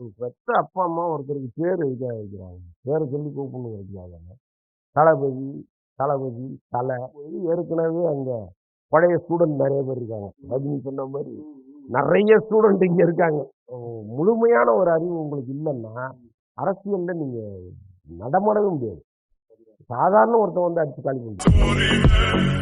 பெத்த அப்பா, அம்மா ஒருத்தருக்கு பேர் எதுக்காக வைக்கிறாங்க? பேர சொல்லி கூப்பிடணுங்கிறதுக்காகங்க. தளபதி, தளபதி, தல. ஏற்கனவே அங்க பழைய ஸ்டூடண்ட் நெறைய பேர் இருக்காங்க. ரஜினி சொன்ன மாரி நெறைய ஸ்டூடண்ட் இங்க இருக்காங்க. முழுமையான ஒரு அறிவு உங்களுக்கு இல்லன்னா, அரசியல்ல நீங்க நடமாடவே முடியாது. சாதாரண ஒருத்தன் வந்து அடிச்சு காலி பண்ணிடுவான்.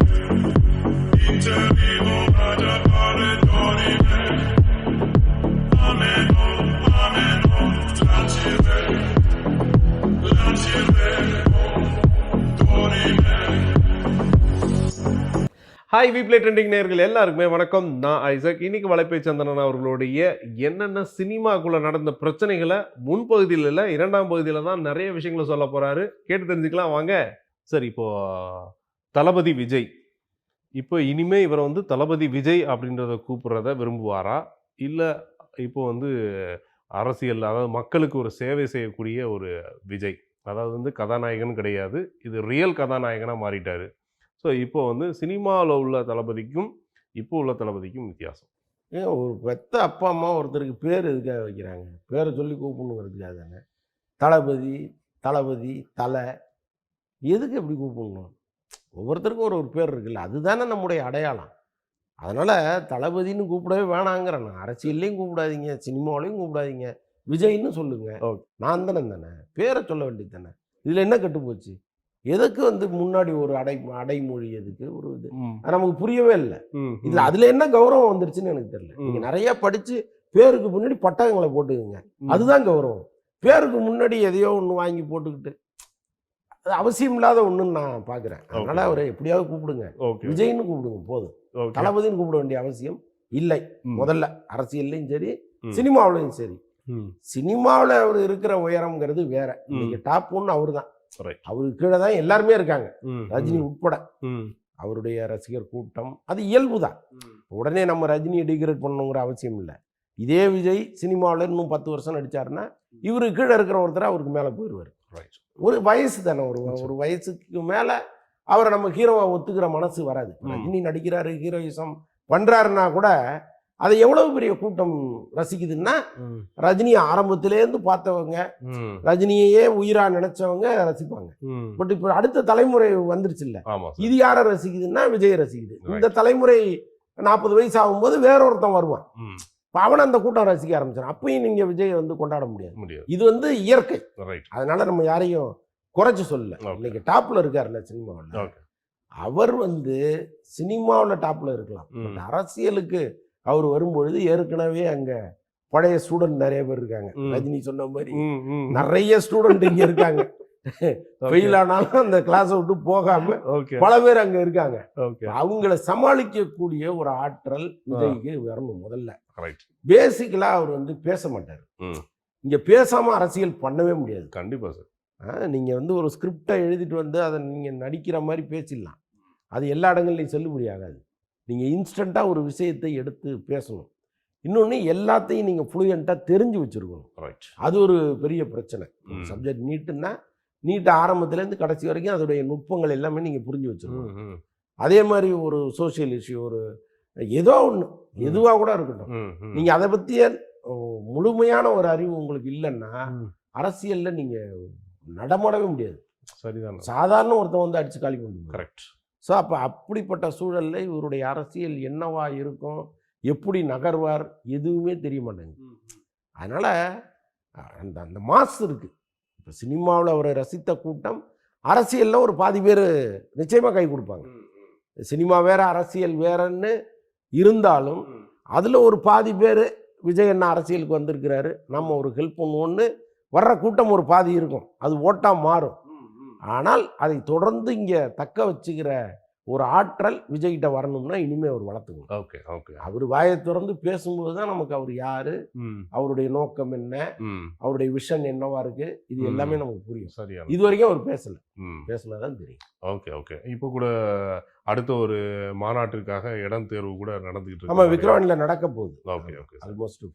ஹாய் வீப்ளே ட்ரெண்டிங் நேயர்கள் எல்லாருக்குமே வணக்கம். நான் ஐசக். இன்னைக்கு வலைப்பை சந்தனன் அவர்களுடைய என்னென்ன சினிமாக்குள்ள நடந்த பிரச்சனைகளை முன்பகுதியில் இல்லை, இரண்டாம் பகுதியில் தான் நிறைய விஷயங்களை சொல்ல போறாரு. கேட்டு தெரிஞ்சுக்கலாம் வாங்க. சரி, இப்போ தளபதி விஜய், இப்போ இனிமே இவரை வந்து தளபதி விஜய் அப்படின்றத கூப்பிடுறத விரும்புவாரா, இல்லை இப்போ வந்து அரசியல், அதாவது மக்களுக்கு ஒரு சேவை செய்யக்கூடிய ஒரு விஜய், அதாவது வந்து கதாநாயகன் கிடையாது, இது ரியல் கதாநாயகனாக மாறிட்டாரு. ஸோ இப்போ வந்து சினிமாவில் உள்ள தளபதிக்கும் இப்போ உள்ள தளபதிக்கும் வித்தியாசம். ஏன் ஒரு பெத்த அப்பா, அம்மா ஒருத்தருக்கு பேர் எதுக்காக வைக்கிறாங்க? பேரை சொல்லி கூப்பிடணுங்கிறதுக்காக தானே. தளபதி, தளபதி, தல. எதுக்கு எப்படி கூப்பிடணும்? ஒவ்வொருத்தருக்கும் ஒரு ஒரு பேர் இருக்குல்ல, அதுதானே நம்முடைய அடையாளம். அதனால் தளபதின்னு கூப்பிடவே வேணாங்கிறேன் நான். அரசியல்லையும் கூப்பிடாதீங்க, சினிமாவிலையும் கூப்பிடாதீங்க, விஜய்ன்னு சொல்லுங்க. நான் தானே பேரை சொல்ல வேண்டியது தானே. இதில் என்ன கெட்டு போச்சு? எதுக்கு வந்து முன்னாடி ஒரு அடைமொழி எதுக்கு ஒரு இது நமக்கு புரியவே இல்லை. இதுல அதுல என்ன கௌரவம் வந்துருச்சுன்னு எனக்கு தெரியல. நீங்க நிறைய படிச்சு பேருக்கு முன்னாடி பட்டகங்களை போட்டுக்குங்க, அதுதான் கௌரவம். பேருக்கு முன்னாடி எதையோ ஒண்ணு வாங்கி போட்டுக்கிட்டு அது அவசியம் இல்லாத ஒண்ணுன்னு நான் பாக்குறேன். அதனால அவரை எப்படியாவது கூப்பிடுங்க, விஜய்னு கூப்பிடுங்க போதும். தளபதினு கூப்பிட வேண்டிய அவசியம் இல்லை. முதல்ல அரசியல்லையும் சரி, சினிமாவிலையும் சரி. சினிமாவில் அவர் இருக்கிற உயரம்ங்கிறது வேற. இன்னைக்கு டாப் ஒன்று அவரு தான். அவருக்கு கீழே தான் எல்லாருமே இருக்காங்க, ரஜினி உட்பட. அவருடைய ரசிகர் கூட்டம் அது இயல்புதான். உடனே நம்ம ரஜினியை டிகிரேட் பண்ணணுங்கிற அவசியம் இல்லை. இதே விஜய் சினிமாவில் இன்னும் 10 வருஷம் நடிச்சாருன்னா இவருக்கு கீழே இருக்கிற ஒருத்தர் அவருக்கு மேலே போயிடுவார். ஒரு வயசு தானே, ஒரு வயசுக்கு மேலே அவரை நம்ம ஹீரோவை ஒத்துக்கிற மனசு வராது. ரஜினி நடிக்கிறாரு, ஹீரோயிசம் பண்றாருன்னா கூட அதை எவ்வளவு பெரிய கூட்டம் ரசிக்குதுன்னா, ரஜினி ஆரம்பத்திலேருந்து பார்த்தவங்க, ரஜினியே உயிரா நினைச்சவங்க ரசிப்பாங்க. பட் இப்ப அடுத்த தலைமுறை வந்துருச்சு இல்ல, இது யாரை ரசிக்குதுன்னா விஜய் ரசிக்குது. இந்த தலைமுறை 40 வயசு ஆகும்போது வேறொருத்தன் வருவான், அவனை அந்த கூட்டம் ரசிக்க ஆரம்பிச்சான். அப்பயும் நீங்க விஜய் வந்து கொண்டாட முடியாது. இது வந்து இயற்கை. அதனால நம்ம யாரையும் குறைச்சு சொல்லல. இன்னைக்கு டாப்ல இருக்காருல்ல சினிமாவில், அவர் வந்து சினிமாவில் டாப்ல இருக்கலாம், அரசியலுக்கு அவர் வரும்பொழுது ஏற்கனவே அங்க பழைய ஸ்டூடெண்ட் நிறைய பேர் இருக்காங்க. ரஜினி சொன்ன மாதிரி நிறைய ஸ்டூடெண்ட் இங்க இருக்காங்க. ஃபெயில் ஆனாலும் அந்த கிளாஸை விட்டு போகாம பல பேர் அங்க இருக்காங்க. அவங்கள சமாளிக்கக்கூடிய ஒரு ஆற்றல் விஜய்க்கு வரணும். முதல்ல பேசிக்கலா அவர் வந்து பேச மாட்டாரு. இங்க பேசாம அரசியல் பண்ணவே முடியாது. கண்டிப்பா சார். நீங்க வந்து ஒரு ஸ்கிரிப்டை எழுதிட்டு வந்து அதை நீங்க நடிக்கிற மாதிரி பேசிடலாம், அது எல்லா இடங்கள்லையும் செல்லுபடி ஆகாது. நீங்கள் இன்ஸ்டண்ட்டாக ஒரு விஷயத்தை எடுத்து பேசணும். இன்னொன்று, எல்லாத்தையும் நீங்கள் ஃப்ளூயண்ட்டாக தெரிஞ்சு வச்சுருக்கணும். அது ஒரு பெரிய பிரச்சனை. சப்ஜெக்ட் நீட்டுன்னா நீட்டை ஆரம்பத்துலேருந்து கடைசி வரைக்கும் அதோடைய நுட்பங்கள் எல்லாமே நீங்கள் புரிஞ்சு வச்சுருக்கணும். அதே மாதிரி ஒரு சோசியல் இஷ்யூ, ஒரு ஏதோ ஒன்று எதுவாக கூட இருக்கட்டும், நீங்கள் அதை பற்றிய முழுமையான ஒரு அறிவு உங்களுக்கு இல்லைன்னா அரசியலில் நீங்கள் நடமாடவே முடியாது. சரிதான். சாதாரண ஒருத்தன் வந்து அடித்து காலி பண்ணுங்க. கரெக்ட். ஸோ அப்போ அப்படிப்பட்ட சூழலில் இவருடைய அரசியல் என்னவா இருக்கும், எப்படி நகர்வார், எதுவுமே தெரிய மாட்டேங்குது. அதனால் அந்த அந்த மாசு இருக்குது. இப்போ சினிமாவில் அவரை ரசித்த கூட்டம் அரசியலில் ஒரு பாதி பேர் நிச்சயமாக கை கொடுப்பாங்க. சினிமா வேற அரசியல் வேறன்னு இருந்தாலும் அதில் ஒரு பாதி பேர் விஜய் என்ன அரசியலுக்கு வந்திருக்கிறாரு, நம்ம ஒரு ஹெல்ப் பண்ணுவோன்னு வர்ற கூட்டம் ஒரு பாதி இருக்கும். அது ஓட்டாக மாறும். ஆனால் அதை தொடர்ந்து இங்கே தக்க வச்சுக்கிற ஒரு ஆற்றல் விஜய்கிட்ட வரணும்னா இனிமே அவர் வளர்த்துக்கணும். அவர் வாயை திறந்து பேசும்போது தான் நமக்கு அவர் யாரு, அவருடைய நோக்கம் என்ன, அவருடைய விஷன் என்னவா இருக்கு, இது எல்லாமே நமக்கு புரியும். சரியா, இது வரைக்கும் அவர் பேசினாதான் தெரியும். ஓகே. இப்போ கூட அடுத்த ஒரு மாநாட்டிற்காக இடம் தேர்வு கூட நடந்துகிட்டு இருக்கு. ஆமா, விக்ரவாண்டில நடக்க போகுது. ஆல்மோஸ்ட்.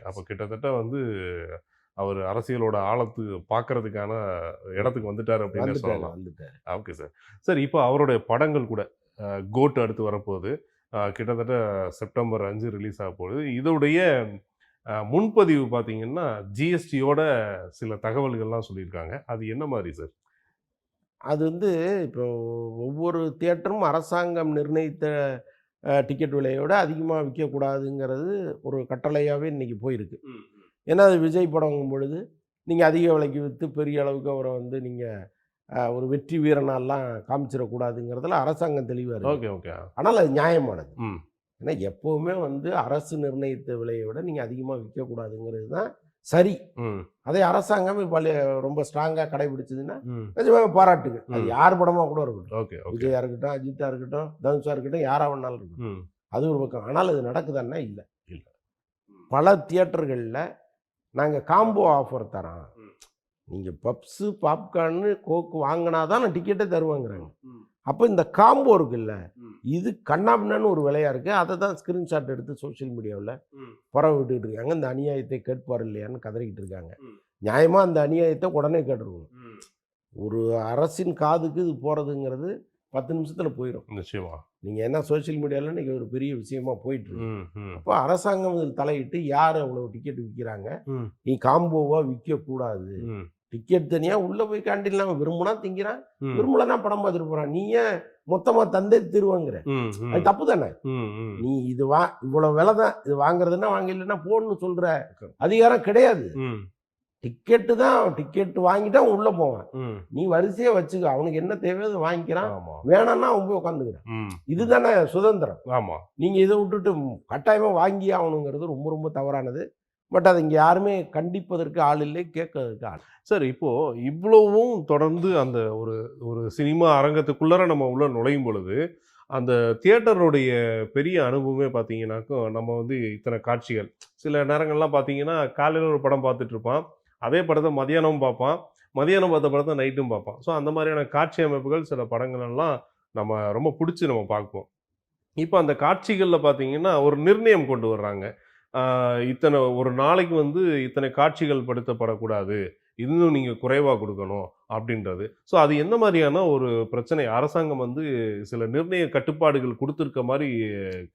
அப்போ கிட்டத்தட்ட வந்து அவர் அரசியலோட ஆழத்து பார்க்கறதுக்கான இடத்துக்கு வந்துட்டார் அப்படின்னு சொல்லலாம். Okay sir. சார், இப்போ அவருடைய படங்கள் கூட கோட் அடுத்து வரப்போகுது. கிட்டத்தட்ட செப்டம்பர் 5 ரிலீஸ் ஆக போகுது. இதோடைய முன்பதிவு பார்த்தீங்கன்னா ஜிஎஸ்டியோட சில தகவல்கள்லாம் சொல்லியிருக்காங்க. அது என்ன மாதிரி சார்? அது வந்து இப்போ ஒவ்வொரு தியேட்டரும் அரசாங்கம் நிர்ணயித்த டிக்கெட் விலையோட அதிகமாக விற்கக்கூடாதுங்கிறது ஒரு கட்டளையாகவே இன்றைக்கி போயிருக்கு. ஏன்னா அது விஜய் படங்கும் பொழுது நீங்கள் அதிக விலைக்கு விற்று பெரிய அளவுக்கு அவரை வந்து நீங்கள் ஒரு வெற்றி வீரனாலாம் காமிச்சிடக்கூடாதுங்கிறதுல அரசாங்கம் தெளிவாக இருக்குது. Okay okay. ஆனால் அது நியாயமானது. ம் ஏன்னா எப்போவுமே வந்து அரசு நிர்ணயித்த விலையை விட நீங்கள் அதிகமாக விற்கக்கூடாதுங்கிறது தான் சரி. ம் அதே அரசாங்கம் இப்போ ரொம்ப ஸ்ட்ராங்காக கடைபிடிச்சதுன்னா ம். நிஜமாக பாராட்டுங்க. அது யார் படமாக கூட இருக்கட்டும், ஓகே ஓகே. விஜயா இருக்கட்டும், அஜித்தா இருக்கட்டும், தனுஷா இருக்கட்டும், யாராக வேணாலும் இருக்கட்டும், ம் அது ஒரு பக்கம். ஆனால் அது நடக்குதான்னா இல்லை. இல்ல. பல தியேட்டர்களில் நாங்கள் காம்போ ஆஃபர் தரோம், ம். நீங்கள் பப்ஸு பாப்கார்னு கோக்கு வாங்கினா தான் நான் டிக்கெட்டே தருவாங்கிறாங்க. ம். அப்போ இந்த காம்போ இருக்குல்ல, ம். இது கண்ணாபின்னான்னு ஒரு விலையாக இருக்குது. அதை தான் ஸ்க்ரீன்ஷாட் எடுத்து சோஷியல் மீடியாவில் ம். பரவ விட்டுக்கிட்டு இருக்காங்க. இந்த அநியாயத்தை கேட்பார் இல்லையான்னு கதறிக்கிட்டு இருக்காங்க. ம். நியாயமாக அந்த அநியாயத்தை உடனே கேட்டுருக்கணும். ம். ஒரு அரசின் காதுக்கு இது போகிறதுங்கிறது 10 நிமிஷத்தில் போயிடும். நிச்சயமா. நீங்கள் என்ன சோஷியல் மீடியாவில் இன்றைக்கி ஒரு பெரிய விஷயமா போயிட்டுருக்கு. ம் ம் அப்போ அரசாங்கம் இதில் தலையிட்டு யார் அவ்வளோ டிக்கெட் விற்கிறாங்க, ம் நீ காம்போவாக விற்கக்கூடாது, ம் டிக்கெட் தனியாக உள்ளே போய் கேண்டீன்லாம் விரும்புனா திங்கிறான், ம் விரும்பலன்னா படம் பார்த்துட்டு போகிறான். நீ ஏன் மொத்தமாக தந்தே திருவாங்கிற? ம் அது ம் தப்பு தானே. ம் ம். நீ இது இவ்வளோ விலை தான் இது வாங்குறதுன்னா வாங்கலைன்னா போன்னு சொல்கிற அதிகாரம் கிடையாது. ம் டிக்கெட்டு தான், டிக்கெட் வாங்கிட்டு அவன் உள்ளே போவான். ம். நீ வரிசையாக வச்சுக்க, அவனுக்கு என்ன தேவையோ அதை வாங்கிக்கிறான், ஆமா. வேணான்னா அவன் போய் உட்காந்துக்கிறான். ம். இதுதானே சுதந்திரம். ஆமா. நீங்கள் இதை விட்டுட்டு கட்டாயமாக வாங்கி ஆகணுங்கிறது ரொம்ப ரொம்ப தவறானது. பட் அதை இங்கே யாருமே கண்டிப்பதற்கு ஆள் இல்லை, கேட்கறதுக்கு ஆள். சார் இப்போ இவ்வளவும் தொடர்ந்து அந்த ஒரு ஒரு சினிமா அரங்கத்துக்குள்ளார நம்ம உள்ள நுழையும் பொழுது அந்த தியேட்டருடைய பெரிய அனுபவமே பார்த்தீங்கன்னாக்கும் நம்ம வந்து இத்தனை காட்சிகள் சில நேரங்கள்லாம் பார்த்தீங்கன்னா காலையில் ஒரு படம் பார்த்துட்டு இருப்பான், அதே படத்தை மதியானமும் பார்ப்பான், மதியானம் பார்த்த படத்தை நைட்டும் பார்ப்பான். ஸோ அந்த மாதிரியான காட்சி அமைப்புகள் சில படங்கள் எல்லாம் நம்ம ரொம்ப பிடிச்சி நம்ம பார்ப்போம். இப்போ அந்த காட்சிகளில் பார்த்தீங்கன்னா ஒரு நிர்ணயம் கொண்டு வர்றாங்க. இத்தனை ஒரு நாளைக்கு வந்து இத்தனை காட்சிகள் படுத்தப்படக்கூடாது, இன்னும் நீங்கள் குறைவாக கொடுக்கணும் அப்படின்றது. ஸோ அது எந்த மாதிரியான ஒரு பிரச்சனை? அரசாங்கம் வந்து சில நிர்ணய கட்டுப்பாடுகள் கொடுத்துருக்க மாதிரி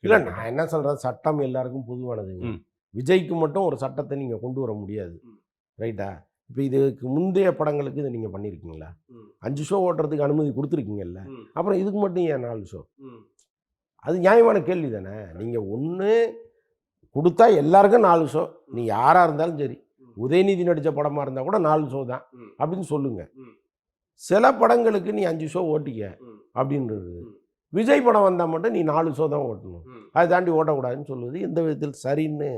இல்லை, நான் என்ன சொல்கிறேன், சட்டம் எல்லாருக்கும் பொதுவானதுங்க. ம். விஜய்க்கு மட்டும் ஒரு சட்டத்தை நீங்கள் கொண்டு வர முடியாது, ரைட்டா? இப்போ இதுக்கு முந்தைய படங்களுக்கு இதை நீங்கள் பண்ணியிருக்கீங்களா? 5 ஷோ ஓட்டுறதுக்கு அனுமதி கொடுத்துருக்கீங்கல்ல, அப்புறம் இதுக்கு மட்டும் ஏன் 4 ஷோ? அது நியாயமான கேள்வி தானே. நீங்கள் ஒன்று கொடுத்தா எல்லாருக்கும் 4 ஷோ, நீ யாராக இருந்தாலும் சரி, உதயநிதி நடித்த படமாக இருந்தால் கூட 4 ஷோ தான் அப்படின்னு சொல்லுங்கள். சில படங்களுக்கு நீ 5 ஷோ ஓட்டிக்க அப்படின்றது. விஜய் படம் வந்தால் மட்டும் நீ 4 ஷோ தான் ஓட்டணும், அதை தாண்டி ஓட்டக்கூடாதுன்னு சொல்லுவது எந்த விதத்தில் சரின்னு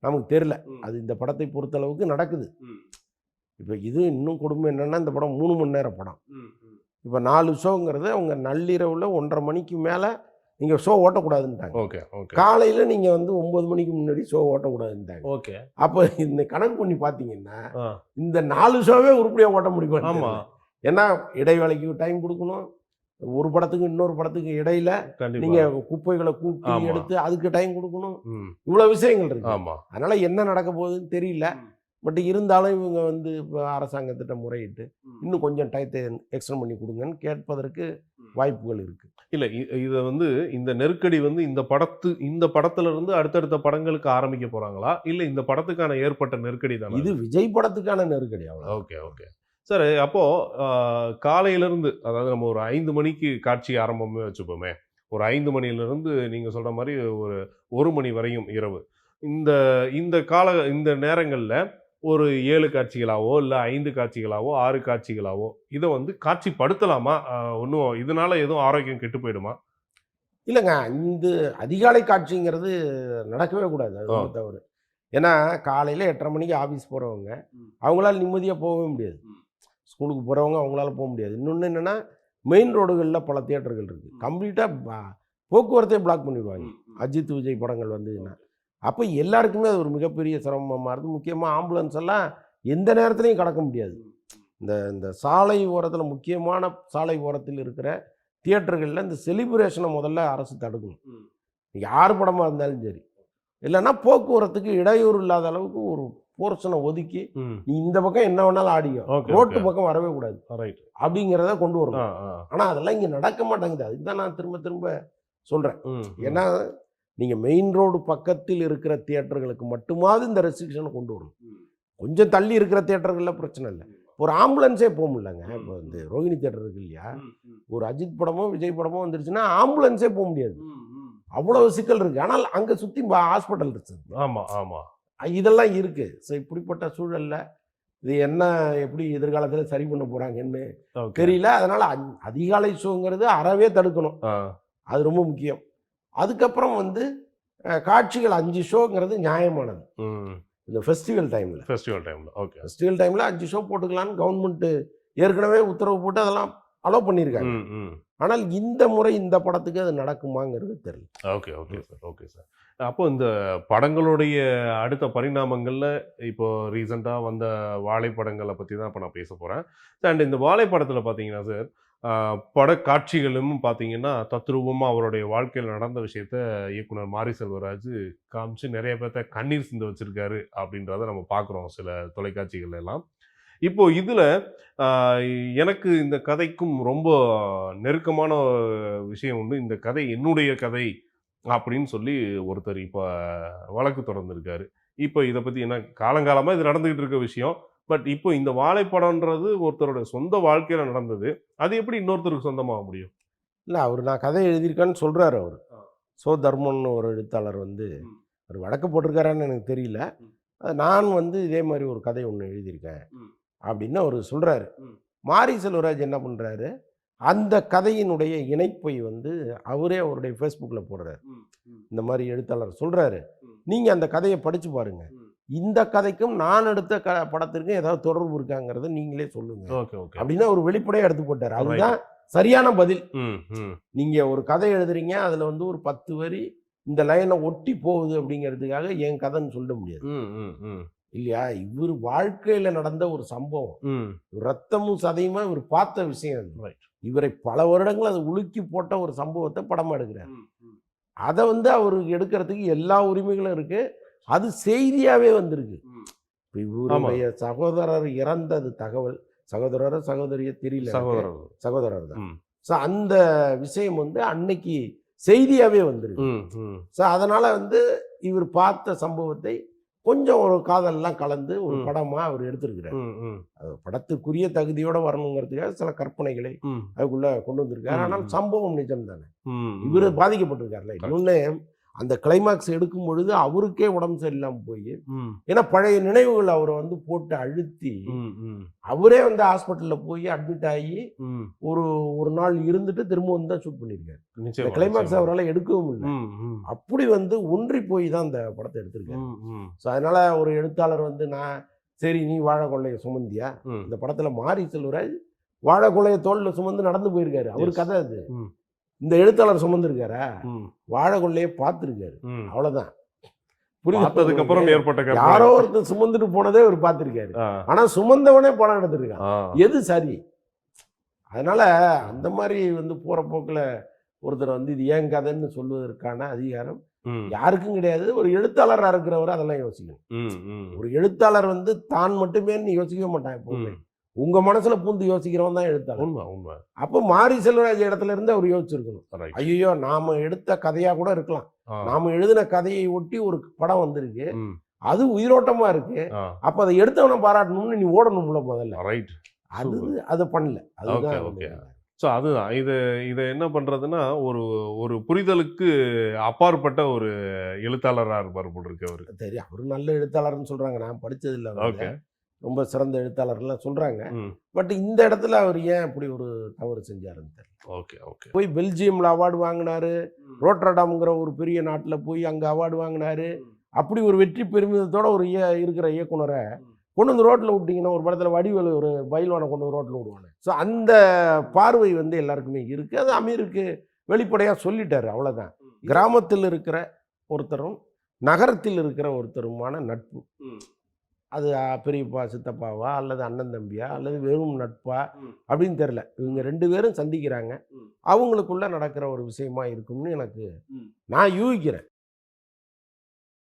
நமக்கு தெரில. அது இந்த படத்தை பொறுத்தளவுக்கு நடக்குது. இப்போ இது இன்னும் கொடுமை என்னென்னா, இந்த படம் 3 மணி நேரம் படம். இப்போ 4 ஷோங்கிறது அவங்க நள்ளிரவில் 1:30 மணிக்கு மேலே நீங்கள் ஷோ ஓட்டக்கூடாதுன்ட்டாங்க. Okay okay. காலையில் நீங்கள் வந்து 9 மணிக்கு முன்னாடி ஷோ ஓட்டக்கூடாதுன்ட்டாங்க. ஓகே. அப்போ இந்த கணக்கு பண்ணி பார்த்தீங்கன்னா இந்த 4 ஷோவே உருப்படியாக ஓட்ட முடியும். ஆமாம். ஏன்னா இடைவேளைக்கு டைம் கொடுக்கணும், ஒரு படத்துக்கு இன்னொரு படத்துக்கு இடையில நீங்கள் குப்பைகளை கூட்டி எடுத்து அதுக்கு டைம் கொடுக்கணும், இவ்வளோ விஷயங்கள் இருக்கு. ஆமாம். அதனால் என்ன நடக்க போகுதுன்னு தெரியல. பட் இருந்தாலும் இவங்க வந்து இப்போ அரசாங்கத்திட்ட முறையிட்டு இன்னும் கொஞ்சம் டயத்தை எக்ஸ்டெண்ட் பண்ணி கொடுங்கன்னு கேட்பதற்கு வாய்ப்புகள் இருக்குது. இல்லை, இதை வந்து இந்த நெருக்கடி வந்து இந்த படத்துல இருந்து அடுத்தடுத்த படங்களுக்கு ஆரம்பிக்க போகிறாங்களா, இல்லை இந்த படத்துக்கான ஏற்பட்ட நெருக்கடி தான்? இது விஜய் படத்துக்கான நெருக்கடி. அவ்வளோ. Okay okay sir. அப்போது காலையிலேருந்து, அதாவது நம்ம ஒரு 5 மணிக்கு காட்சி ஆரம்பமே வச்சுப்போமே, ஒரு 5 மணிலேருந்து நீங்கள் சொல்கிற மாதிரி ஒரு 1 மணி வரையும் இரவு, இந்த நேரங்களில் ஒரு 7 காட்சிகளாவோ இல்லை 5 காட்சிகளாவோ 6 காட்சிகளாவோ இதை வந்து காட்சிப்படுத்தலாமா? ஒன்றும் இதனால எதுவும் ஆரோக்கியம் கெட்டு போயிடுமா? இல்லைங்க, இந்த அதிகாலை காட்சிங்கிறது நடக்கவே கூடாது. அது ரொம்ப தவறு. ஏன்னா காலையில் 8:30 மணிக்கு ஆஃபீஸ் போகிறவங்க அவங்களால நிம்மதியாக போகவே முடியாது. ஸ்கூலுக்கு போகிறவங்க அவங்களால போக முடியாது. இன்னொன்று என்னென்னா, மெயின் ரோடுகளில் பல தியேட்டர்கள் இருக்குது, கம்ப்ளீட்டாக போக்குவரத்தே பிளாக் பண்ணிடுவாங்க அஜித் விஜய் படங்கள் வந்ததுன்னா. அப்போ எல்லாருக்குமே அது ஒரு மிகப்பெரிய சிரமமாக இருக்குது. முக்கியமாக ஆம்புலன்ஸ் எல்லாம் எந்த நேரத்துலையும் கடக்க முடியாது. இந்த சாலை ஓரத்தில், முக்கியமான சாலை ஓரத்தில் இருக்கிற தியேட்டர்களில் இந்த செலிப்ரேஷனை முதல்ல அரசு தடுக்கணும். யார் படமாக இருந்தாலும் சரி. இல்லைன்னா போக்குவரத்துக்கு இடையூறு இல்லாத அளவுக்கு ஒரு போர்ஷனை ஒதுக்கி நீ இந்த பக்கம் என்ன வேணாலும் ஆடியோ, ரோட்டு பக்கம் வரவே கூடாது அப்படிங்கிறத கொண்டு வரணும். ஆனால் அதெல்லாம் இங்கே நடக்க மாட்டேங்குது. அதுக்கு தான் நான் திரும்ப திரும்ப சொல்கிறேன். ஏன்னா நீங்கள் மெயின் ரோடு பக்கத்தில் இருக்கிற தியேட்டர்களுக்கு மட்டுமாவது இந்த ரெஸ்ட்ரிக்ஷனை கொண்டு வரணும். கொஞ்சம் தள்ளி இருக்கிற தியேட்டர்களில் பிரச்சனை இல்லை. ஒரு ஆம்புலன்ஸே போக முடியலங்க. இப்போ இந்த ரோகிணி தியேட்டர் இருக்கு இல்லையா, ஒரு அஜித் படமோ விஜய் படமோ வந்துருச்சுன்னா ஆம்புலன்ஸே போக முடியாது. அவ்வளவு சிக்கல் இருக்குது. ஆனால் அங்கே சுற்றி ஹாஸ்பிட்டல் இருக்குது. ஆமாம் ஆமாம், இதெல்லாம் இருக்குது. ஸோ இப்படிப்பட்ட சூழலில் இது என்ன எப்படி எதிர்காலத்தில் சரி பண்ண போகிறாங்கன்னு தெரியல. அதனால் அதிகாலை ஷோங்கிறது அறவே தடுக்கணும். அது ரொம்ப முக்கியம். அதுக்கப்புறம் வந்து காட்சிகள் 5 ஷோங்கிறது நியாயமானது. இந்த ஃபெஸ்டிவல் டைமில் ஓகே, ஃபெஸ்டிவல் டைமில் 5 ஷோ போட்டுக்கலான்னு கவர்மெண்ட்டு ஏற்கனவே உத்தரவு போட்டு அதெல்லாம் அலோவ் பண்ணியிருக்காங்க. ஆனால் இந்த முறை இந்த படத்துக்கு அது நடக்குமாங்கிறது தெரியல. Okay okay sir, okay sir. அப்போ இந்த படங்களுடைய அடுத்த பரிணாமங்களில் இப்போ ரீசெண்டாக வந்த வாழை படங்களை பற்றி தான் இப்போ நான் பேச போகிறேன். அண்ட் இந்த வாழை படத்தில் பார்த்தீங்கன்னா சார், படக்காட்சிகளும் பார்த்தீங்கன்னா தத்ரூபமாக அவருடைய வாழ்க்கையில் நடந்த விஷயத்த இயக்குனர் மாரி செல்வராஜ் காமிச்சு நிறைய பேர்த்த கண்ணீர் சிந்த வச்சிருக்காரு அப்படின்றத நம்ம பார்க்குறோம் சில தொலைக்காட்சிகள் எல்லாம். இப்போ இதில் எனக்கு இந்த கதைக்கும் ரொம்ப நெருக்கமான விஷயம் உண்டு. இந்த கதை என்னுடைய கதை அப்படின்னு சொல்லி ஒருத்தர் இப்போ வழக்கு தொடர்ந்துருக்காரு. இப்போ இதை பற்றி என்ன, காலங்காலமாக இது நடந்துகிட்டு இருக்க விஷயம். பட் இப்போ இந்த வாழைப்படம்ன்றது ஒருத்தரோட சொந்த வாழ்க்கையில் நடந்தது. அது எப்படி இன்னொருத்தருக்கு சொந்தமாக முடியும்? இல்லை, நான் கதை எழுதியிருக்கேன்னு சொல்கிறாரு அவர். தர்மன்னு ஒரு எழுத்தாளர் வந்து அவர் வழக்கு போட்டிருக்காரான்னு எனக்கு தெரியல. நான் வந்து இதே மாதிரி ஒரு கதை ஒன்று எழுதியிருக்கேன் அப்படின்னு அவர் சொல்கிறாரு. மாரி செல்வராஜ் என்ன பண்ணுறாரு, அந்த கதையினுடைய இணைப்பை வந்து அவரே அவருடைய ஃபேஸ்புக்கில் போடுறாரு. இந்த மாதிரி எழுத்தாளர் சொல்கிறாரு, நீங்கள் அந்த கதையை படித்து பாருங்கள், இந்த கதைக்கும் நான் எடுத்த படத்திற்கும் ஏதாவது தொடர்பு இருக்காங்கிறத நீங்களே சொல்லுங்க அப்படின்னு ஒரு வெளிப்படையாக எடுத்து போட்டார். அதுதான் சரியான பதில். நீங்கள் ஒரு கதை எழுதுறீங்க, அதில் வந்து ஒரு 10 வரி இந்த லைனை ஒட்டி போகுது அப்படிங்கிறதுக்காக என் கதைன்னு சொல்ல முடியாது இல்லையா. இவர் வாழ்க்கையில் நடந்த ஒரு சம்பவம், ரத்தமும் சதையுமா இவர் பார்த்த விஷயம். இவரை பல வருடங்கள் அதை உலுக்கி போட்ட ஒரு சம்பவத்தை படமாக எடுக்கிறார். அதை வந்து அவருக்கு எடுக்கிறதுக்கு எல்லா உரிமைகளும் இருக்கு. அது செய்தியாகவே வந்திருக்கு. இப்போ இவருடைய சகோதரர் இறந்தது தகவல், சகோதரியோ தெரியல, சகோதரர் தான். ஸோ அந்த விஷயம் வந்து அன்னைக்கு செய்தியாகவே வந்திருக்கு. ஸோ அதனால வந்து இவர் பார்த்த சம்பவத்தை கொஞ்சம் ஒரு காதல்லாம் கலந்து ஒரு படமாக அவர் எடுத்திருக்கிறார். அது படத்துக்குரிய தகுதியோட வரணுங்கிறதுக்காக சில கற்பனைகளை அதுக்குள்ள கொண்டு வந்திருக்காரு. ஆனால் சம்பவம் நிஜம் தானே, இவர் பாதிக்கப்பட்டிருக்காருல்ல. இன்னொன்று, அந்த கிளைமாக்ஸ் எடுக்கும் பொழுது அவருக்கே உடம்பு சரியில்லாமல் போய், ஏன்னா பழைய நினைவுகள் அவரை வந்து போட்டு அழுத்தி அவரே வந்து ஹாஸ்பிட்டலில் போய் அட்மிட் ஆகி ஒரு நாள் இருந்துட்டு திரும்ப வந்து தான் ஷூட் பண்ணியிருக்காரு. கிளைமாக்ஸ் அவரால் எடுக்கவும் இல்லை. அப்படி வந்து ஒன்றி போய் தான் அந்த படத்தை எடுத்திருக்காரு. ஸோ அதனால ஒரு எழுத்தாளர் வந்து, நான் சரி நீ வாழை கொள்ளையை சுமந்தியா, இந்த படத்தில் மாரி செல்வராஜ் வாழை கொள்ளையை தோளில் சுமந்து நடந்து போயிருக்காரு. அவர் கதை அது. இந்த எழுத்தாளர் சுமந்திருக்காரா, வாழை கொள்ளையை பார்த்துருக்காரு, அவ்வளோதான். புரியுதுக்கு அப்புறம் ஏற்பட்ட யாரோ ஒருத்தர் சுமந்துட்டு போனதே அவர் பார்த்துருக்காரு. ஆனால் சுமந்தவனே படம் எடுத்திருக்கான். எது சரி? அதனால அந்த மாதிரி வந்து போகிற போக்கில் ஒருத்தர் வந்து இது ஏன் கதைன்னு சொல்வதற்கான அதிகாரம் யாருக்கும் கிடையாது. ஒரு எழுத்தாளராக இருக்கிறவர் அதெல்லாம் யோசிக்கணும். ஒரு எழுத்தாளர் வந்து தான் மட்டுமே யோசிக்கவே மாட்டான். எப்பவுமே உங்க மனசுல பூந்து யோசிக்கிறவன் தான் எழுத்தாளர். உண்மை. அப்போ மாரி செல்வராஜ் இடத்துல இருந்து அவர் யோசிச்சிருக்கணும். ஐயோ, நாம எடுத்த கதையா கூட இருக்கலாம், நாம எழுதின கதையை ஒட்டி ஒரு படம் வந்திருக்கு, அது உயிரோட்டமா இருக்கு, அப்ப அதை எடுத்தவனை பாராட்டணும்னு நீ ஓடணும்ல முதல்ல. அது அதை பண்ணல. அதுதான். ஸோ அதுதான் இதை என்ன பண்ணுறதுன்னா, ஒரு புரிதலுக்கு அப்பாற்பட்ட ஒரு எழுத்தாளராக இருப்பார் போல் இருக்கு அவர். தெரியும், அவர் நல்ல எழுத்தாளர்னு சொல்கிறாங்க, நான் படித்ததில்லை. ஓகே, ரொம்ப சிறந்த எழுத்தாளர்லாம் சொல்கிறாங்க. பட் இந்த இடத்துல அவர் ஏன் அப்படி ஒரு தவறு செஞ்சாருன்னு தெரியல. Okay okay. போய் பெல்ஜியமில் அவார்டு வாங்கினாரு, ரோட்டர்டாம்ங்கிற ஒரு பெரிய நாட்டில் போய் அங்கே அவார்டு வாங்கினாரு. அப்படி ஒரு வெற்றி பெருமிதத்தோட ஒரு இருக்கிற இயக்குனரை கொண்டு வந்து ரோட்டில் விட்டிங்கன்னா, ஒரு படத்தில் வடிவேலு ஒரு பயில்வானை கொண்டு வந்து ரோட்டில் விடுவானு. ஸோ அந்த பார்வை வந்து எல்லாருக்குமே இருக்குது. அது அமீருக்கு வெளிப்படையாக சொல்லிட்டாரு, அவ்வளோதான். கிராமத்தில் இருக்கிற ஒருத்தரும் நகரத்தில் இருக்கிற ஒருத்தருமான நட்பு, அது பெரியப்பா சித்தப்பாவா அல்லது அண்ணன் தம்பியா அல்லது வெறும் நட்பா அப்படின்னு தெரில. இவங்க 2 பேரும் சந்திக்கிறாங்க, அவங்களுக்குள்ள நடக்கிற ஒரு விஷயமா இருக்கும்னு எனக்கு நான் யூகிக்கிறேன்.